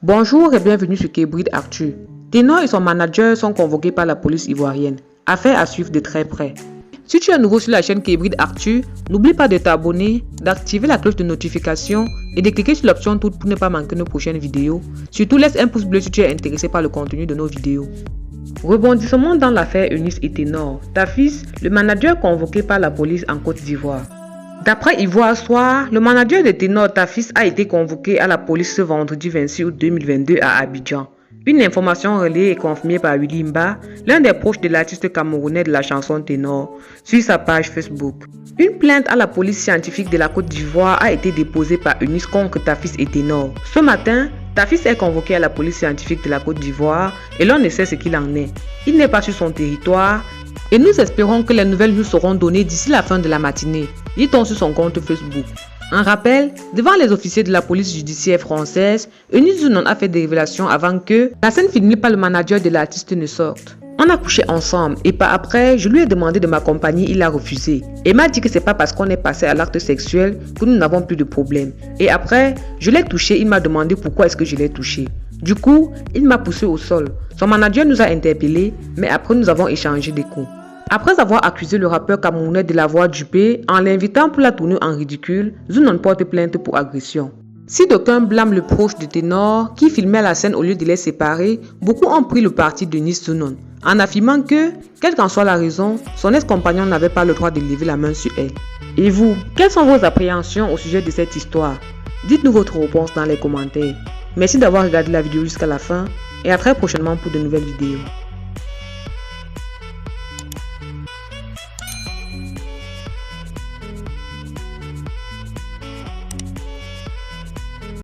Bonjour et bienvenue sur Kébrid Actu. Ténor et son manager sont convoqués par la police ivoirienne. Affaire à suivre de très près. Si tu es nouveau sur la chaîne Kébrid Actu, n'oublie pas de t'abonner, d'activer la cloche de notification et de cliquer sur l'option toute pour ne pas manquer nos prochaines vidéos. Surtout laisse un pouce bleu si tu es intéressé par le contenu de nos vidéos. Rebondissement dans l'affaire Eunice et Ténor. Tafis, le manager convoqué par la police en Côte d'Ivoire. D'après Ivoire Soir, le manager de Ténor Tafis a été convoqué à la police ce vendredi 26 août 2022 à Abidjan. Une information relayée et confirmée par Willy Mba, l'un des proches de l'artiste camerounais de la chanson Ténor, sur sa page Facebook. Une plainte à la police scientifique de la Côte d'Ivoire a été déposée par Eunice contre Tafis et Ténor. Ce matin, Tafis est convoqué à la police scientifique de la Côte d'Ivoire et l'on ne sait ce qu'il en est. Il n'est pas sur son territoire et nous espérons que les nouvelles nous seront données d'ici la fin de la matinée, dit-on sur son compte Facebook. En rappel, devant les officiers de la police judiciaire française, Eunice Zounon a fait des révélations avant que la scène filmée par le manager de l'artiste ne sorte. On a couché ensemble et par après, je lui ai demandé de m'accompagner, il a refusé. Et m'a dit que c'est pas parce qu'on est passé à l'acte sexuel que nous n'avons plus de problème. Et après, je l'ai touché, il m'a demandé pourquoi est-ce que je l'ai touché. Du coup, il m'a poussé au sol. Son manager nous a interpellés, mais après nous avons échangé des coups. Après avoir accusé le rappeur camerounais de l'avoir dupé en l'invitant pour la tourner en ridicule, Zounon porte plainte pour agression. Si d'aucuns blâment le proche de Ténor qui filmait la scène au lieu de les séparer, beaucoup ont pris le parti de Eunice Zounon, en affirmant que, quelle qu'en soit la raison, son ex-compagnon n'avait pas le droit de lever la main sur elle. Et vous, quelles sont vos appréhensions au sujet de cette histoire? Dites-nous votre réponse dans les commentaires. Merci d'avoir regardé la vidéo jusqu'à la fin et à très prochainement pour de nouvelles vidéos.